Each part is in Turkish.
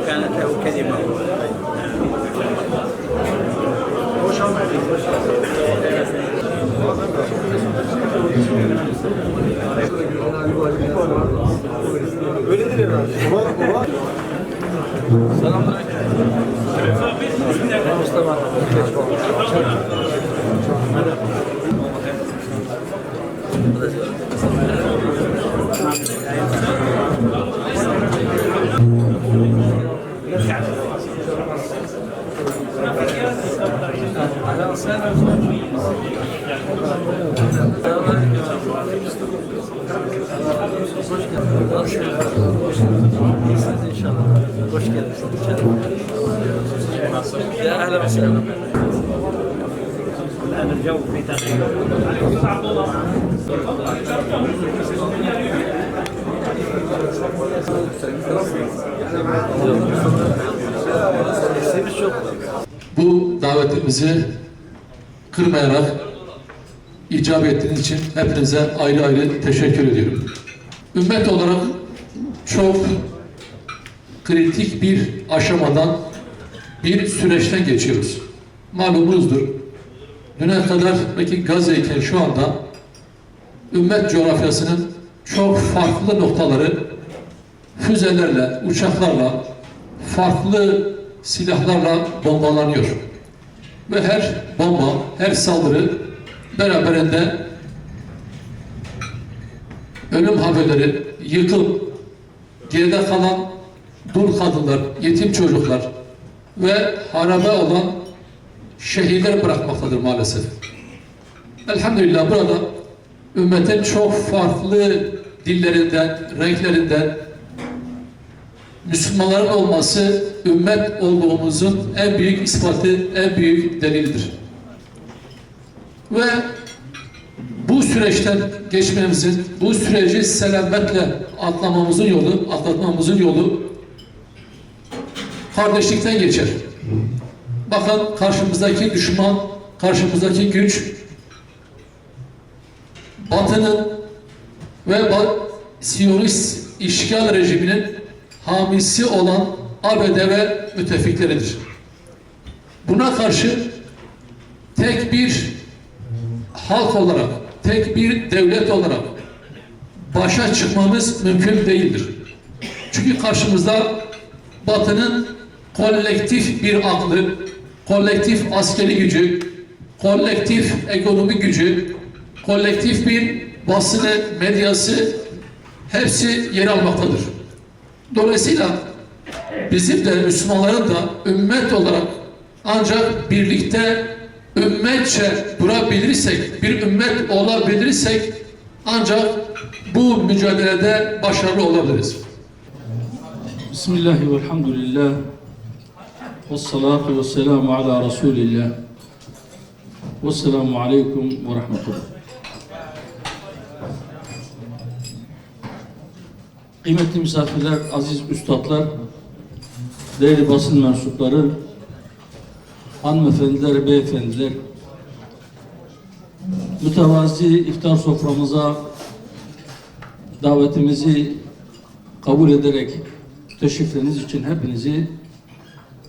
كانت له كلمة hoş geldiniz. يا اهلا وسهلا. الان الجو في تغيير. Bu davetimizi kırmayarak icap ettiğiniz için hepinize ayrı ayrı teşekkür ediyorum. Ümmet olarak çok kritik bir aşamadan, bir süreçten geçiyoruz. Malumunuzdur. Düne kadar belki Gazze'yken şu anda ümmet coğrafyasının çok farklı noktaları füzelerle, uçaklarla, farklı silahlarla bombalanıyor. Ve her bomba, her saldırı beraberinde ölüm haberleri, yıkım, geride kalan dul kadınlar, yetim çocuklar ve harabe olan şehirler bırakmaktadır maalesef. Elhamdülillah burada ümmetin çok farklı dillerinden, renklerinden Müslümanların olması ümmet olduğumuzun en büyük ispatı, en büyük delilidir. Ve bu süreçten geçmemizin, bu süreci selametle atlatmamızın yolu kardeşlikten geçer. Bakın karşımızdaki düşman, karşımızdaki güç Batı'nın ve Siyonist işgal rejiminin hamisi olan ABD ve müttefikleridir. Buna karşı tek bir halk olarak, tek bir devlet olarak başa çıkmamız mümkün değildir. Çünkü karşımızda Batı'nın kolektif bir aklı, kolektif askeri gücü, kolektif ekonomi gücü, kolektif bir basını, medyası hepsi yer almaktadır. Dolayısıyla bizim de Müslümanların da ümmet olarak ancak birlikte ümmetçe durabilirsek, bir ümmet olabilirsek ancak bu mücadelede başarılı olabiliriz. Bismillahi velhamdülillah ve salatu ve selamu ala Resulillah ve selamu aleyküm ve rahmetullah. Kıymetli misafirler, aziz üstadlar, değerli basın mensupları, hanımefendiler, beyefendiler, mütevazi iftar soframıza davetimizi kabul ederek teşrifleriniz için hepinizi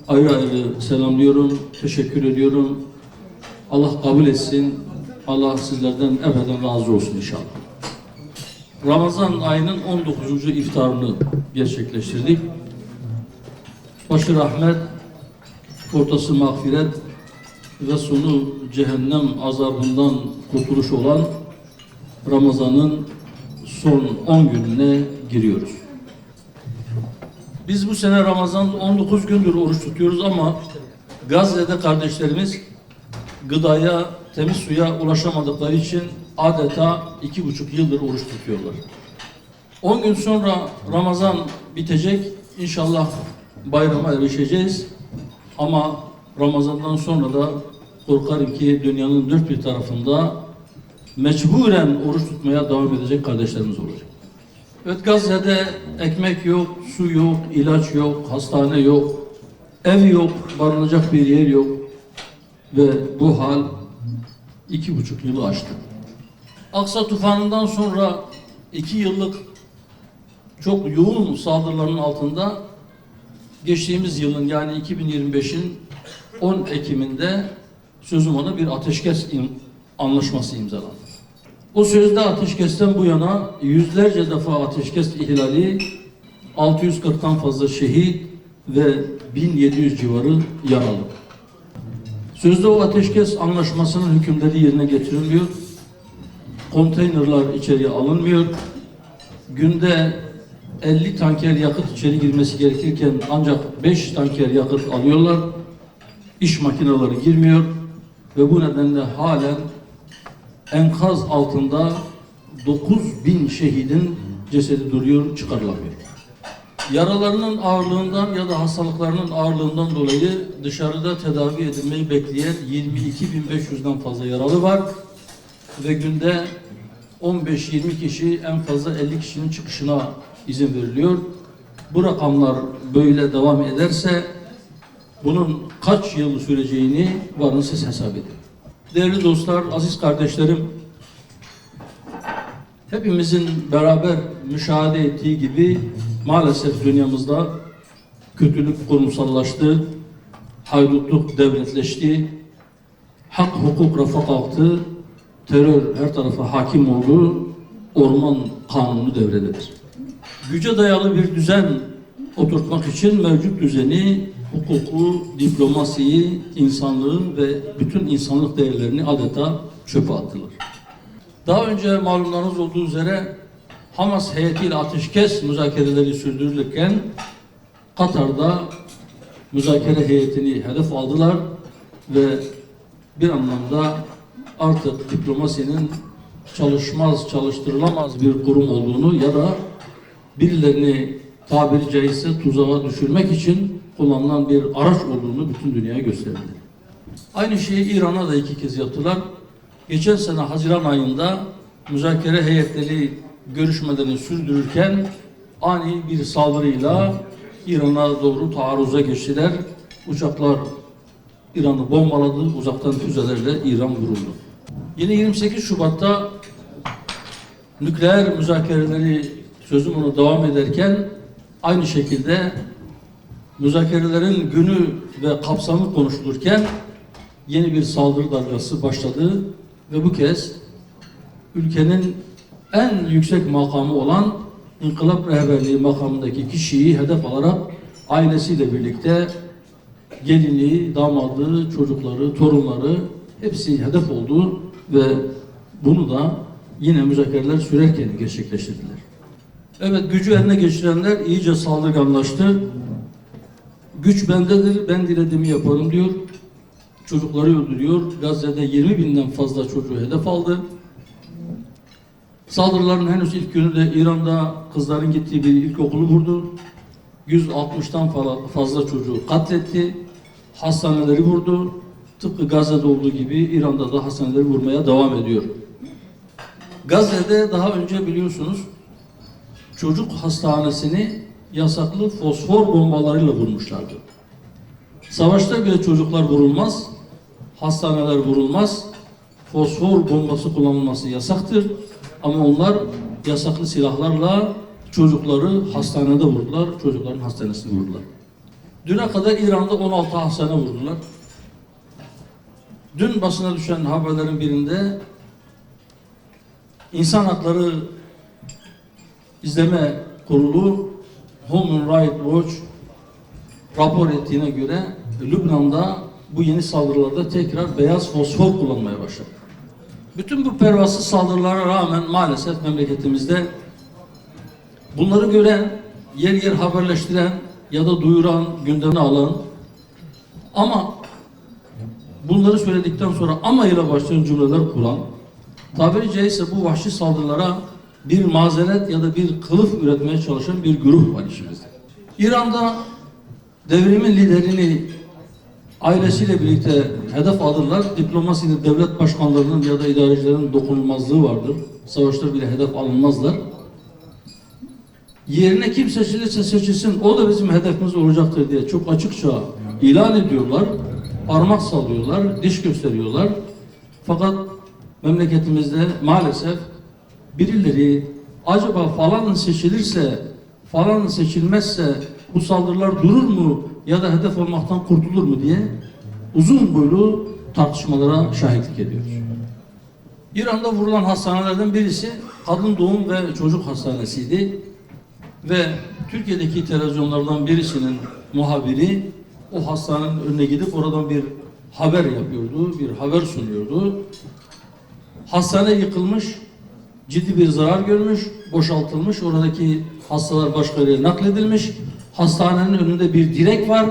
ayrı ayrı selamlıyorum, teşekkür ediyorum. Allah kabul etsin, Allah sizlerden ebeden razı olsun inşallah. Ramazan ayının 19. iftarını gerçekleştirdik. Başı rahmet, ortası mağfiret ve sonu cehennem azabından kurtuluş olan Ramazan'ın son 10 gününe giriyoruz. Biz bu sene Ramazan 19 gündür oruç tutuyoruz ama Gazze'de kardeşlerimiz gıdaya, temiz suya ulaşamadıkları için adeta 2,5 yıldır oruç tutuyorlar. 10 gün sonra Ramazan bitecek. İnşallah bayrama erişeceğiz. Ama Ramazan'dan sonra da korkarım ki dünyanın dört bir tarafında mecburen oruç tutmaya devam edecek kardeşlerimiz olacak. Evet, Gazze'de ekmek yok, su yok, ilaç yok, hastane yok, ev yok, barınacak bir yer yok ve bu hal 2,5 yılı aştı. Aksa tufanından sonra 2 yıllık çok yoğun saldırıların altında geçtiğimiz yılın yani 2025'in 10 Ekim'inde sözüm ona bir ateşkes anlaşması imzalandı. O sözde ateşkesten bu yana yüzlerce defa ateşkes ihlali, 640'tan fazla şehit ve 1700 civarı yaralı. Sözde o ateşkes anlaşmasının hükümleri yerine getirilmiyor. Konteynerlar içeriye alınmıyor. Günde 50 tanker yakıt içeri girmesi gerekirken ancak 5 tanker yakıt alıyorlar. İş makineleri girmiyor ve bu nedenle halen enkaz altında 9.000 şehidin cesedi duruyor, çıkarılamıyor. Yaralarının ağırlığından ya da hastalıklarının ağırlığından dolayı dışarıda tedavi edilmeyi bekleyen 22.500'den fazla yaralı var ve günde 15-20 kişi, en fazla 50 kişinin çıkışına izin veriliyor. Bu rakamlar böyle devam ederse bunun kaç yıl süreceğini varın siz hesap edin. Değerli dostlar, aziz kardeşlerim, hepimizin beraber müşahede ettiği gibi maalesef dünyamızda kötülük kurumsallaştı, haydutluk devletleşti, hak hukuk rafa kalktı, terör her tarafa hakim oldu, orman kanunu devrededir. Güce dayalı bir düzen oturtmak için mevcut düzeni, hukuku, diplomasiyi, insanlığın ve bütün insanlık değerlerini adeta çöpe attılar. Daha önce malumlarınız olduğu üzere Hamas heyetiyle ateşkes müzakereleri sürdürülürken Katar'da müzakere heyetini hedef aldılar ve bir anlamda artık diplomasinin çalıştırılamaz bir kurum olduğunu ya da birilerini tabiri caizse tuzağa düşürmek için kullanılan bir araç olduğunu bütün dünyaya gösterdiler. Aynı şeyi İran'a da 2 kez yaptılar. Geçen sene Haziran ayında müzakere heyetleri görüşmelerini sürdürürken ani bir saldırıyla İran'a doğru taarruza geçtiler. Uçaklar İran'ı bombaladı, uzaktan füzelerle İran vuruldu. Yine 28 Şubat'ta nükleer müzakereleri sözüm ona devam ederken aynı şekilde müzakerelerin günü ve kapsamı konuşulurken yeni bir saldırı dalgası başladı ve bu kez ülkenin en yüksek makamı olan İnkılap Rehberliği makamındaki kişiyi hedef alarak ailesiyle birlikte gelini, damadı, çocukları, torunları hepsi hedef oldu ve bunu da yine müzakereler sürerken gerçekleştirdiler. Evet, gücü eline geçirenler iyice saldırganlaştı. Güç bendedir, ben dilediğimi yaparım diyor. Çocukları öldürüyor. Gazze'de 20.000'den fazla çocuğu hedef aldı. Saldırıların henüz ilk günü de İran'da kızların gittiği bir ilkokulu vurdu. 160'tan fazla çocuğu katletti. Hastaneleri vurdu. Tıpkı Gazze'de olduğu gibi İran'da da hastaneleri vurmaya devam ediyor. Gazze'de daha önce biliyorsunuz çocuk hastanesini yasaklı fosfor bombalarıyla vurmuşlardı. Savaşta bile çocuklar vurulmaz, hastaneler vurulmaz, fosfor bombası kullanılması yasaktır. Ama onlar yasaklı silahlarla çocukları hastanede vurdular, çocukların hastanesini vurdular. Düne kadar İran'da 16 hastane vurdular. Dün basına düşen haberlerin birinde İnsan Hakları İzleme Kurulu Human Rights Watch rapor ettiğine göre Lübnan'da bu yeni saldırılarda tekrar beyaz fosfor kullanmaya başladı. Bütün bu pervasız saldırılara rağmen maalesef memleketimizde bunları gören, yer yer haberleştiren ya da duyuran, gündemine alan ama bunları söyledikten sonra ama ile başlayan cümleler kuran, tabiri caizse bu vahşi saldırılara bir mazeret ya da bir kılıf üretmeye çalışan bir güruh var işimizde. İran'da devrimin liderini ailesiyle birlikte hedef alırlar. Diplomaside devlet başkanlarının ya da idarecilerin dokunulmazlığı vardır. Savaşta bile hedef alınmazlar. Yerine kim seçilirse seçilsin o da bizim hedefimiz olacaktır diye çok açıkça ilan ediyorlar. Parmak sallıyorlar, diş gösteriyorlar. Fakat memleketimizde maalesef birileri acaba falan seçilirse, falan seçilmezse bu saldırılar durur mu ya da hedef olmaktan kurtulur mu diye uzun boylu tartışmalara şahitlik ediyoruz. İran'da vurulan hastanelerden birisi kadın doğum ve çocuk hastanesiydi ve Türkiye'deki televizyonlardan birisinin muhabiri o hastanenin önüne gidip oradan bir haber yapıyordu, bir haber sunuyordu. Hastane yıkılmış, ciddi bir zarar görmüş, boşaltılmış, oradaki hastalar başka yere nakledilmiş. Hastanenin önünde bir direk var.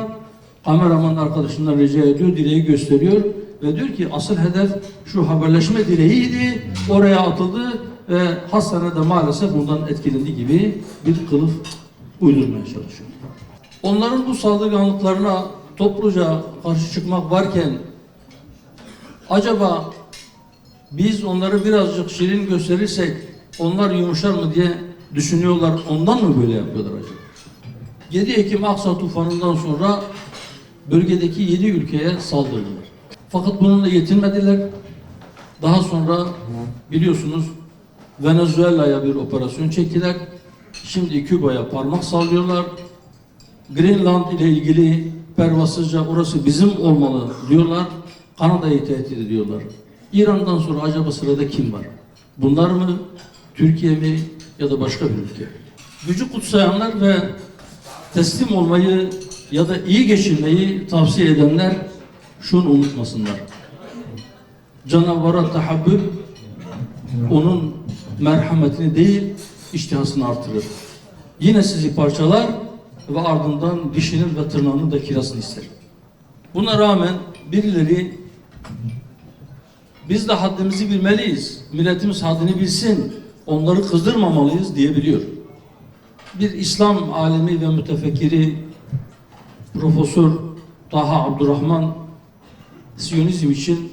Kameraman arkadaşından rica ediyor, direği gösteriyor ve diyor ki asıl hedef şu haberleşme direğiydi, oraya atıldı ve hastanede maalesef bundan etkilendi gibi bir kılıf uydurmaya çalışıyor. Onların bu saldırganlıklarına topluca karşı çıkmak varken acaba biz onları birazcık şirin gösterirsek onlar yumuşar mı diye düşünüyorlar. Ondan mı böyle yapıyorlar acaba? 7 Ekim Aksa tufanından sonra bölgedeki 7 ülkeye saldırdılar. Fakat bununla yetinmediler. Daha sonra biliyorsunuz Venezuela'ya bir operasyon çektiler. Şimdi Küba'ya parmak sallıyorlar. Greenland ile ilgili pervasızca orası bizim olmalı diyorlar. Kanada'yı tehdit ediyorlar. İran'dan sonra acaba sırada kim var? Bunlar mı? Türkiye mi? Ya da başka bir ülke? Gücü kutsayanlar ve teslim olmayı ya da iyi geçirmeyi tavsiye edenler şunu unutmasınlar. Canavara tahabbüb onun merhametini değil iştihasını artırır. Yine sizi parçalar ve ardından dişinin ve tırnağının da kirasını ister. Buna rağmen birileri biz de haddimizi bilmeliyiz, milletimiz haddini bilsin, onları kızdırmamalıyız diyebiliyor. Bir İslam alimi ve mütefekkiri Profesör Taha Abdurrahman Siyonizm için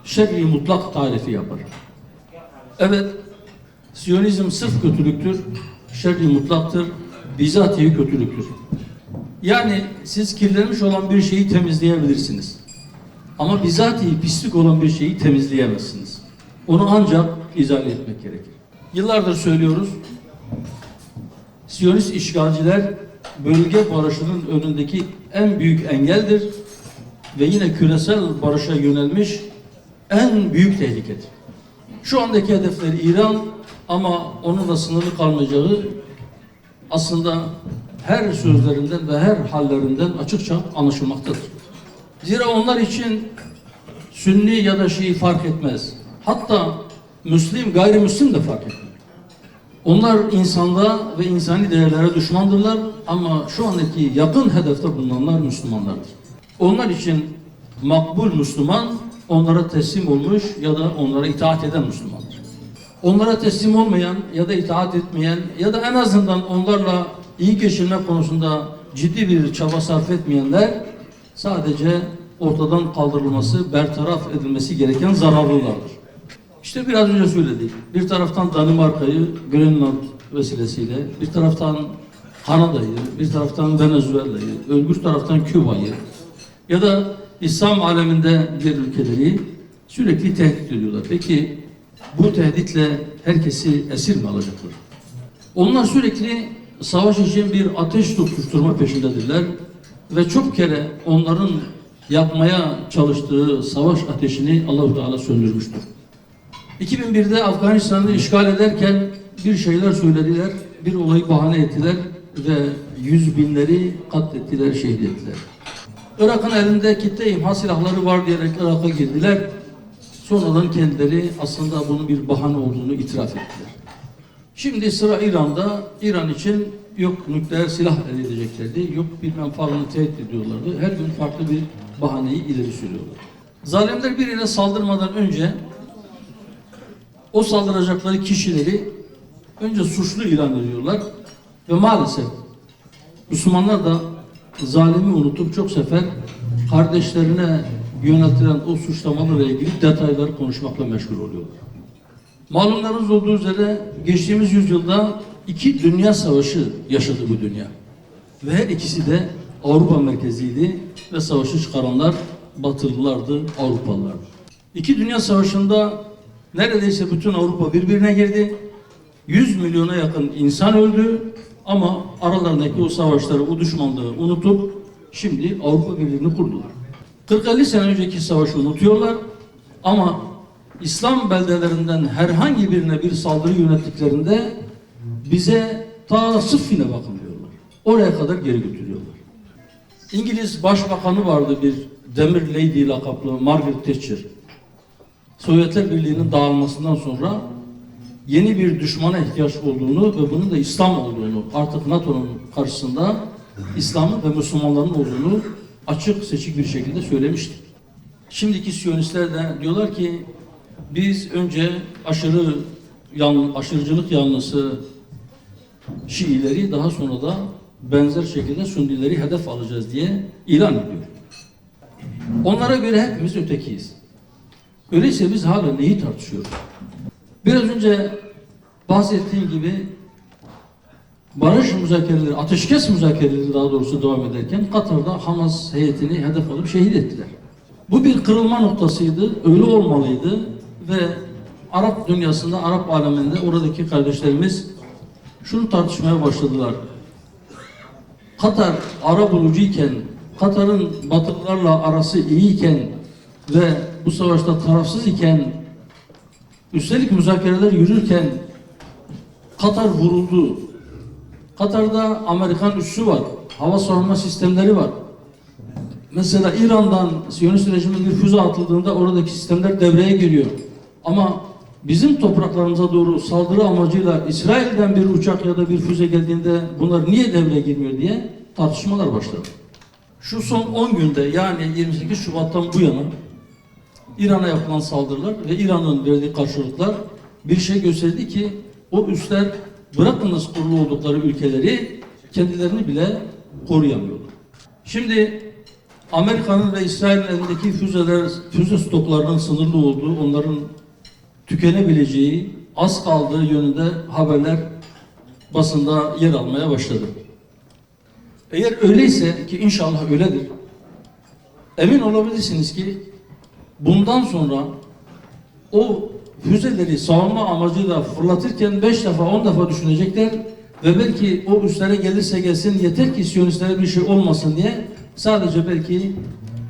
şerri mutlak tarifi yapar. Evet, Siyonizm sırf kötülüktür, şerri mutlaktır, bizatihi kötülüktür. Yani siz kirlenmiş olan bir şeyi temizleyebilirsiniz. Ama bizatihi pislik olan bir şeyi temizleyemezsiniz. Onu ancak izale etmek gerekir. Yıllardır söylüyoruz, Siyonist işgalciler bölge barışının önündeki en büyük engeldir ve yine küresel barışa yönelmiş en büyük tehlikedir. Şu andaki hedefleri İran ama onunla sınırlı kalmayacağı aslında her sözlerinden ve her hallerinden açıkça anlaşılmaktadır. Zira onlar için Sünni ya da Şii fark etmez. Hatta Müslim, gayrimüslim de fark etmez. Onlar insanda ve insani değerlere düşmandırlar ama şu andaki yakın hedefte bulunanlar Müslümanlardır. Onlar için makbul Müslüman, onlara teslim olmuş ya da onlara itaat eden Müslümandır. Onlara teslim olmayan ya da itaat etmeyen ya da en azından onlarla iyi geçirme konusunda ciddi bir çaba sarf etmeyenler sadece ortadan kaldırılması, bertaraf edilmesi gereken zararlılardır. İşte biraz önce söyledik. Bir taraftan Danimarka'yı Greenland vesilesiyle, bir taraftan Kanada'yı, bir taraftan Venezuela'yı, öbür taraftan Küba'yı ya da İslam aleminde diğer ülkeleri sürekli tehdit ediyorlar. Peki bu tehditle herkesi esir mi alacaklar? Onlar sürekli savaş için bir ateş tutuşturma peşindedirler ve çok kere onların yapmaya çalıştığı savaş ateşini Allah-u Teala söndürmüştür. 2001'de Afganistan'ı işgal ederken bir şeyler söylediler, bir olayı bahane ettiler ve yüz binleri katlettiler, şehit ettiler. Irak'ın elinde kitle imha silahları var diyerek Irak'a girdiler. Sonradan kendileri aslında bunun bir bahane olduğunu itiraf ettiler. Şimdi sıra İran'da. İran için yok nükleer silah elde edeceklerdi, yok bilmem falanı tehdit ediyorlardı. Her gün farklı bir bahaneyi ileri sürüyorlar. Zalimler birine saldırmadan önce o saldıracakları kişileri önce suçlu ilan ediyorlar ve maalesef Müslümanlar da zalimi unutup çok sefer kardeşlerine yöneltilen o suçlamalarla ilgili detayları konuşmakla meşgul oluyorlar. Malumlarınız olduğu üzere geçtiğimiz yüzyılda 2 dünya savaşı yaşadı bu dünya. Ve her ikisi de Avrupa merkeziydi ve savaşı çıkaranlar Batılılardı, Avrupalılardı. 2 dünya savaşında neredeyse bütün Avrupa birbirine girdi. 100 milyona yakın insan öldü ama aralarındaki o savaşları, o düşmanlığı unutup şimdi Avrupa Birliği'ni kurdular. 40-50 sene önceki savaşı unutuyorlar ama İslam beldelerinden herhangi birine bir saldırı yönettiklerinde bize ta Sıffin'e bakın diyorlar. Oraya kadar geri götürüyorlar. İngiliz Başbakanı vardı, bir Demir Lady lakaplı Margaret Thatcher. Sovyetler Birliği'nin dağılmasından sonra yeni bir düşmana ihtiyaç olduğunu ve bunun da İslam olduğunu, artık NATO'nun karşısında İslam'ın ve Müslümanların olduğunu açık seçik bir şekilde söylemişti. Şimdiki Siyonistler de diyorlar ki biz önce aşırıcılık yanlısı Şiileri, daha sonra da benzer şekilde Sünnileri hedef alacağız diye ilan ediyor. Onlara göre hepimiz ötekiyiz. Öyleyse biz hala neyi tartışıyoruz? Biraz önce bahsettiğim gibi barış müzakereleri, ateşkes müzakereleri daha doğrusu devam ederken Katar'da Hamas heyetini hedef alıp şehit ettiler. Bu bir kırılma noktasıydı, öyle olmalıydı ve Arap dünyasında, Arap aleminde oradaki kardeşlerimiz şunu tartışmaya başladılar. Katar arabulucuyken, Katar'ın Batılılarla arası iyiyken ve bu savaşta tarafsız iken, üstelik müzakereler yürürken Katar vuruldu. Katar'da Amerikan üssü var, hava savunma sistemleri var. Mesela İran'dan Siyonist rejime bir füze atıldığında oradaki sistemler devreye giriyor. Ama bizim topraklarımıza doğru saldırı amacıyla İsrail'den bir uçak ya da bir füze geldiğinde bunlar niye devreye girmiyor diye tartışmalar başladı. Şu son 10 günde, yani 28 Şubat'tan bu yana İran'a yapılan saldırılar ve İran'ın verdiği karşılıklar bir şey gösterdi ki o üsler, bırakınız kurulu oldukları ülkeleri, kendilerini bile koruyamıyorlar. Şimdi Amerika'nın ve İsrail'in elindeki füze stoklarının sınırlı olduğu, onların tükenebileceği, az kaldığı yönünde haberler basında yer almaya başladı. Eğer öyleyse, ki inşallah öyledir, emin olabilirsiniz ki bundan sonra o füzeleri savunma amacıyla fırlatırken 5 defa 10 defa düşünecekler ve belki o üslere gelirse gelsin, yeter ki Siyonistlere bir şey olmasın diye sadece belki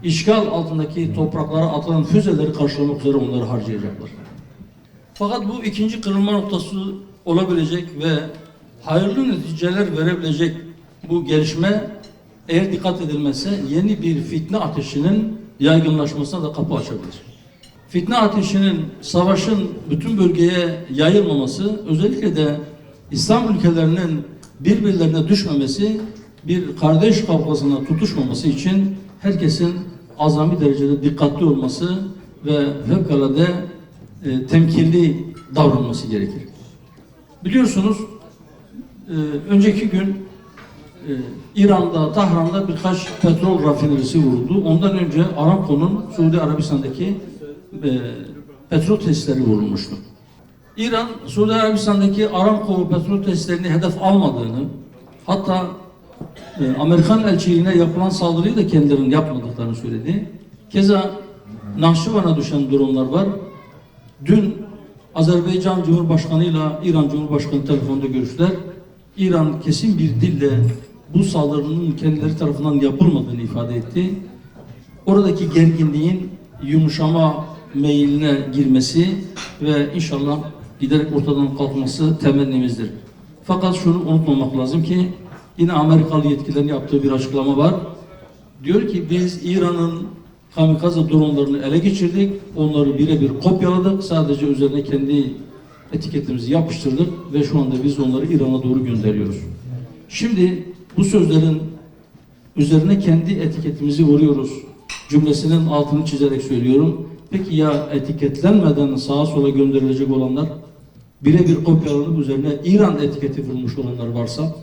işgal altındaki topraklara atılan füzeleri karşılamak üzere onları harcayacaklar. Fakat bu ikinci kırılma noktası olabilecek ve hayırlı neticeler verebilecek bu gelişme, eğer dikkat edilmezse, yeni bir fitne ateşinin yaygınlaşmasına da kapı açabilir. Fitne ateşinin, savaşın bütün bölgeye yayılmaması, özellikle de İslam ülkelerinin birbirlerine düşmemesi, bir kardeş kavgasına tutuşmaması için herkesin azami derecede dikkatli olması ve fevkalade temkinli davranması gerekir. Biliyorsunuz önceki gün İran'da, Tahran'da birkaç petrol rafinerisi vuruldu. Ondan önce Aramco'nun Suudi Arabistan'daki petrol tesisleri vurulmuştu. İran, Suudi Arabistan'daki Aramco petrol tesislerini hedef almadığını, hatta Amerikan elçiliğine yapılan saldırıyı da kendilerinin yapmadıklarını söyledi. Keza Nahşıvan'a düşen durumlar var. Dün Azerbaycan Cumhurbaşkanı ile İran Cumhurbaşkanı telefonda görüştüler. İran kesin bir dille bu saldırının kendileri tarafından yapılmadığını ifade etti. Oradaki gerginliğin yumuşama meyiline girmesi ve inşallah giderek ortadan kalkması temennimizdir. Fakat şunu unutmamak lazım ki yine Amerikalı yetkililerin yaptığı bir açıklama var. Diyor ki biz İran'ın kamikaze dronlarını ele geçirdik. Onları birebir kopyaladık. Sadece üzerine kendi etiketimizi yapıştırdık ve şu anda biz onları İran'a doğru gönderiyoruz. Şimdi bu sözlerin üzerine kendi etiketimizi vuruyoruz cümlesinin altını çizerek söylüyorum. Peki ya etiketlenmeden sağa sola gönderilecek olanlar? birebir kopyalanıp üzerine İran etiketi vurmuş olanlar varsa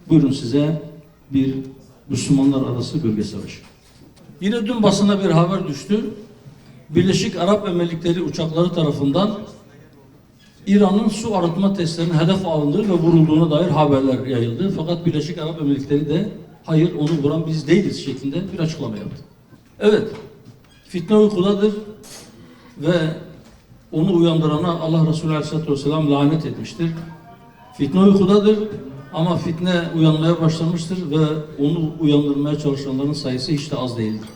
buyurun size bir Müslümanlar arası bölge savaşı. Yine dün basına bir haber düştü. Birleşik Arap Emirlikleri uçakları tarafından İran'ın su arıtma testlerinin hedef alındığı ve vurulduğuna dair haberler yayıldı. Fakat Birleşik Arap Emirlikleri de hayır onu vuran biz değiliz şeklinde bir açıklama yaptı. Evet, fitne uykudadır ve onu uyandırana Allah Resulü Aleyhisselatü Vesselam lanet etmiştir. Fitne uykudadır ama fitne uyanmaya başlamıştır ve onu uyandırmaya çalışanların sayısı hiç de az değildir.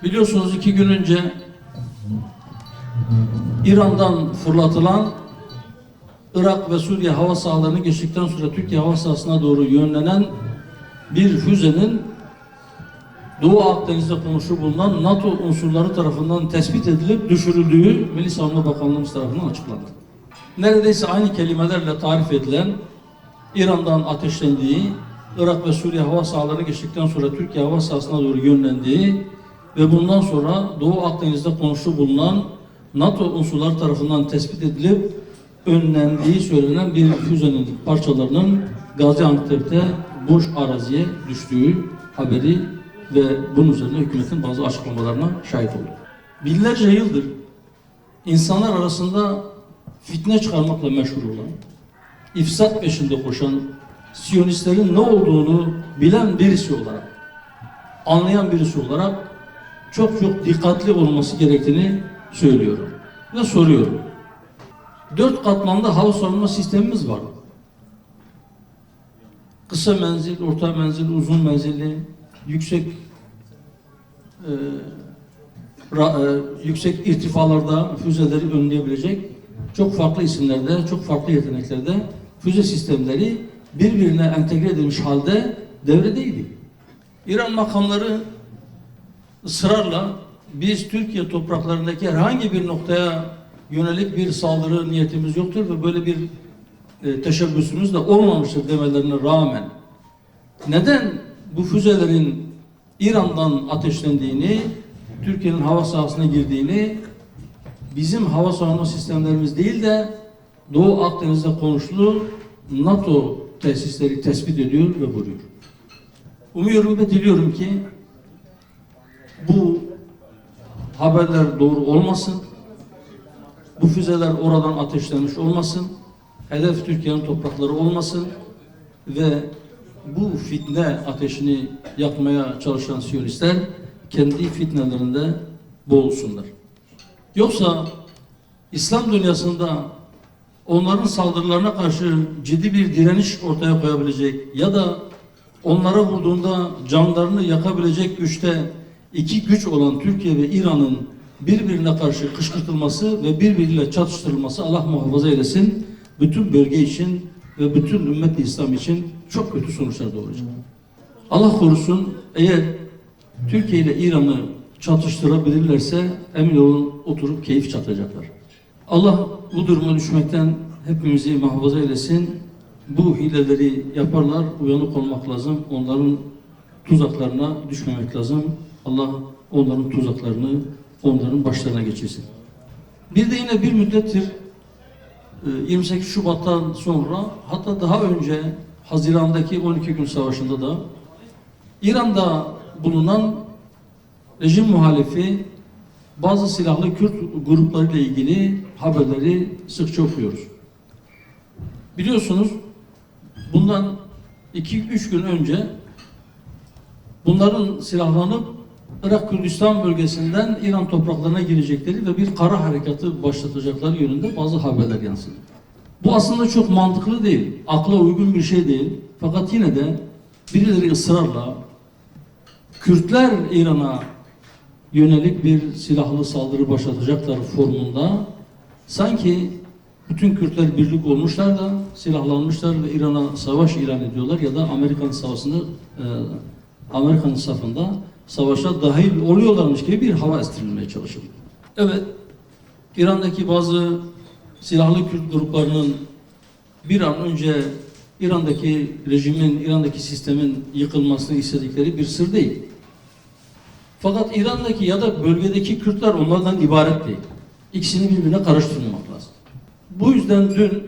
Biliyorsunuz 2 gün önce İran'dan fırlatılan Irak ve Suriye hava sahalarını geçtikten sonra Türkiye hava sahasına doğru yönlenen bir füzenin Doğu Akdeniz'de konuşu bulunan NATO unsurları tarafından tespit edilip düşürüldüğü Milli Savunma Bakanlığımız tarafından açıklandı. Neredeyse aynı kelimelerle tarif edilen İran'dan ateşlendiği, Irak ve Suriye hava sahalarını geçtikten sonra Türkiye hava sahasına doğru yönlendiği ve bundan sonra Doğu Akdeniz'de konuşu bulunan NATO unsurları tarafından tespit edilip önlendiği söylenen bir füzenin parçalarının Gaziantep'te boş araziye düştüğü haberi ve bunun üzerine hükümetin bazı açıklamalarına şahit olduk. Binlerce yıldır insanlar arasında fitne çıkarmakla meşhur olan, ifsat peşinde koşan, Siyonistlerin ne olduğunu bilen birisi olarak, anlayan birisi olarak çok dikkatli olması gerektiğini söylüyorum ve soruyorum. 4 katmanlı hava savunma sistemimiz var. Kısa menzil, orta menzil, uzun menzilli, yüksek irtifalarda füzeleri önleyebilecek çok farklı isimlerde, çok farklı yeteneklerde füze sistemleri birbirine entegre edilmiş halde devredeydi. İran makamları ısrarla biz Türkiye topraklarındaki herhangi bir noktaya yönelik bir saldırı niyetimiz yoktur ve böyle bir teşebbüsümüz de olmamıştır demelerine rağmen neden bu füzelerin İran'dan ateşlendiğini, Türkiye'nin hava sahasına girdiğini bizim hava savunma sistemlerimiz değil de Doğu Akdeniz'de konuşulu NATO tesisleri tespit ediyor ve vuruyor. Umuyorum ve diliyorum ki bu haberler doğru olmasın, bu füzeler oradan ateşlenmiş olmasın, hedef Türkiye'nin toprakları olmasın ve bu fitne ateşini yakmaya çalışan Siyonistler kendi fitnelerinde boğulsunlar. Yoksa İslam dünyasında onların saldırılarına karşı ciddi bir direniş ortaya koyabilecek ya da onlara vurduğunda canlarını yakabilecek güçte iki güç olan Türkiye ve İran'ın birbirine karşı kışkırtılması ve birbiriyle çatıştırılması Allah muhafaza eylesin bütün bölge için ve bütün ümmet-i İslam için çok kötü sonuçlar doğuracak. Allah korusun eğer Türkiye ile İran'ı çatıştırabilirlerse emin olun oturup keyif çatacaklar. Allah bu duruma düşmekten hepimizi muhafaza eylesin. Bu hileleri yaparlar, uyanık olmak lazım. Onların tuzaklarına düşmemek lazım. Allah onların tuzaklarını onların başlarına geçirsin. Bir de yine bir müddettir 28 Şubat'tan sonra hatta daha önce Haziran'daki 12 gün savaşında da İran'da bulunan rejim muhalifi bazı silahlı Kürt gruplarıyla ilgili haberleri sıkça okuyoruz. Biliyorsunuz bundan 2-3 gün önce bunların silahlanıp Irak Kürdistan bölgesinden İran topraklarına girecekleri ve bir kara harekatı başlatacakları yönünde bazı haberler yansıdı. Bu aslında çok mantıklı değil, akla uygun bir şey değil. Fakat yine de birileri ısrarla Kürtler İran'a yönelik bir silahlı saldırı başlatacaklar formunda sanki bütün Kürtler birlik olmuşlar da silahlanmışlar ve İran'a savaş ilan ediyorlar ya da Amerika'nın safında savaşa dahil oluyorlarmış gibi bir hava estirilmeye çalışılıyor. Evet, İran'daki bazı silahlı Kürt gruplarının bir an önce İran'daki rejimin, İran'daki sistemin yıkılmasını istedikleri bir sır değil. Fakat İran'daki ya da bölgedeki Kürtler onlardan ibaret değil. İkisini birbirine karıştırmamak lazım. Bu yüzden dün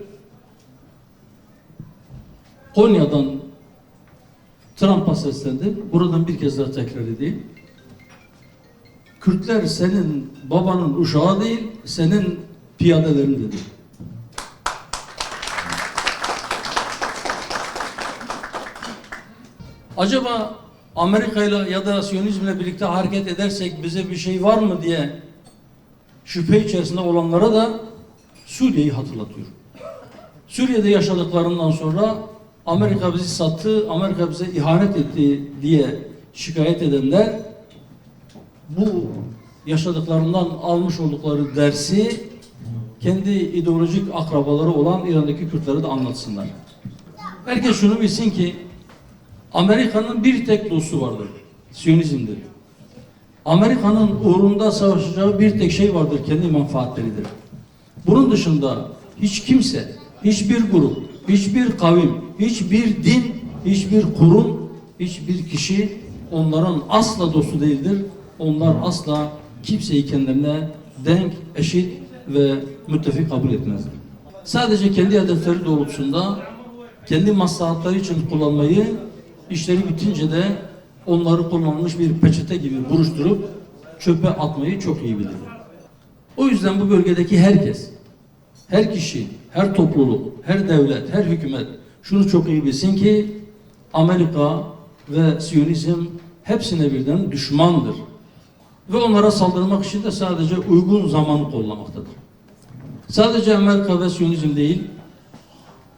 Konya'dan Trump'a seslendi. Buradan bir kez daha tekrar edeyim. Kürtler senin babanın uşağı değil, senin piyadelerin dedi. Acaba Amerika ile ya da Siyonizmle birlikte hareket edersek bize bir şey var mı diye şüphe içerisinde olanlara da Suriye'yi hatırlatıyor. Suriye'de yaşadıklarından sonra Amerika bizi sattı, Amerika bize ihanet etti diye şikayet edenler bu yaşadıklarından almış oldukları dersi kendi ideolojik akrabaları olan İran'daki Kürtlere de anlatsınlar. Herkes şunu bilsin ki Amerika'nın bir tek dostu vardır. Siyonizmdir. Amerika'nın uğrunda savaşacağı bir tek şey vardır. Kendi menfaatleridir. Bunun dışında hiç kimse, hiçbir grup, hiçbir kavim, hiçbir din, hiçbir kurum, hiçbir kişi onların asla dostu değildir. Onlar asla kimseyi kendilerine denk, eşit ve müttefik kabul etmezler. Sadece kendi hedefleri doğrultusunda kendi maslahatları için kullanmayı, işleri bitince de onları kullanılmış bir peçete gibi buruşturup çöpe atmayı çok iyi bilir. O yüzden bu bölgedeki herkes, her kişi, her topluluk, her devlet, her hükümet şunu çok iyi bilsin ki Amerika ve Siyonizm hepsine birden düşmandır. Ve onlara saldırmak için de sadece uygun zamanı kollamaktadır. Sadece Amerika ve Siyonizm değil,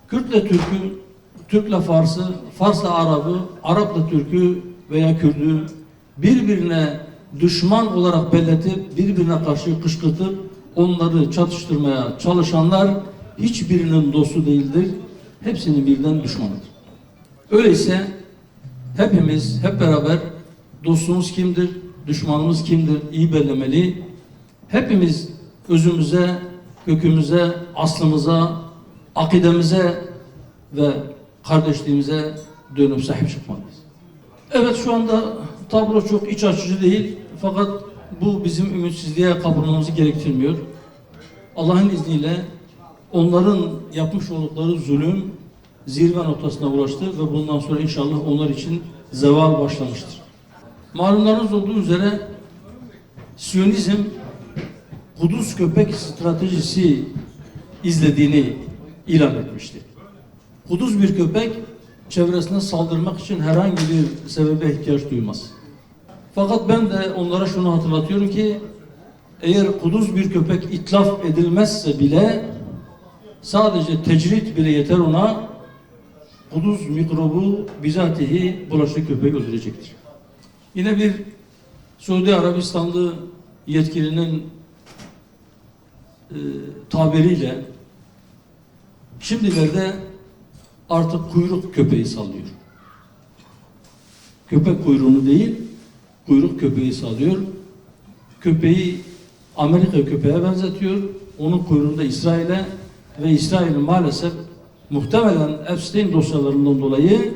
Kürtle Türk'ü, Türk'le Fars'ı, Fars'la Arap'ı, Arap'la Türk'ü veya Kürt'ü birbirine düşman olarak belletip, birbirine karşı kışkırtıp onları çatıştırmaya çalışanlar hiçbirinin dostu değildir. Hepsinin birden düşmanıdır. Öyleyse hepimiz hep beraber dostumuz kimdir, düşmanımız kimdir iyi bellemeli. Hepimiz özümüze, kökümüze, aslımıza, akidemize ve kardeşliğimize dönüp sahip çıkmalıyız. Evet, şu anda tablo çok iç açıcı değil, fakat bu bizim ümitsizliğe kapılmamızı gerektirmiyor. Allah'ın izniyle onların yapmış oldukları zulüm zirve noktasına ulaştı ve bundan sonra inşallah onlar için zeval başlamıştır. Malumlarınız olduğu üzere Siyonizm Kudüs köpek stratejisi izlediğini ilan etmişti. Kudüs bir köpek çevresine saldırmak için herhangi bir sebebe ihtiyaç duymaz. Fakat ben de onlara şunu hatırlatıyorum ki eğer Kudüs bir köpek itlaf edilmezse bile sadece tecrit bile yeter ona, Kudüs mikrobu bizatihi bulaşıcı köpeği öldürecektir. Yine bir Suudi Arabistanlı yetkilinin tabiriyle şimdilerde artık kuyruk köpeği sallıyor. Köpek kuyruğunu değil, kuyruk köpeği sallıyor. Köpeği Amerika köpeğe benzetiyor. Onun kuyruğunda İsrail'e ve İsrail'in maalesef muhtemelen Epstein dosyalarından dolayı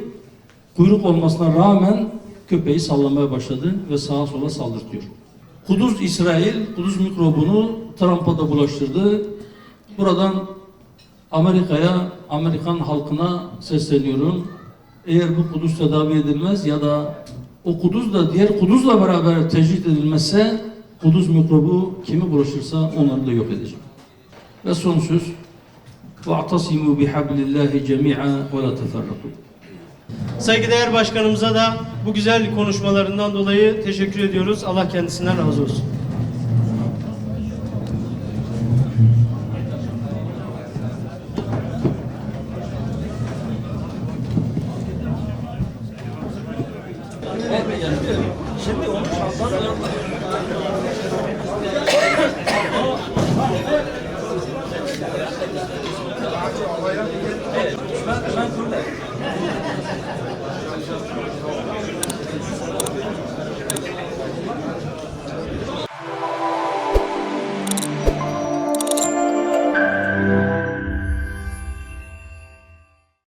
kuyruk olmasına rağmen köpeği sallamaya başladı ve sağa sola saldırtıyor. Kudüs İsrail, Kudüs mikrobunu Trump'a da bulaştırdı. Buradan Amerika'ya, Amerikan halkına sesleniyorum. Eğer bu Kudüs tedavi edilmez ya da o Kudüs da diğer Kudüs'le beraber tecrit edilmezse Kudüs mikrobu kimi bulaşırsa onları da yok edecek. Ve son söz وَاَعْتَصِمُوا بِحَبْلِ اللّٰهِ جَمِيعًا وَلَا تَفَرَّقُوا. Saygıdeğer başkanımıza da bu güzel konuşmalarından dolayı teşekkür ediyoruz. Allah kendisinden razı olsun.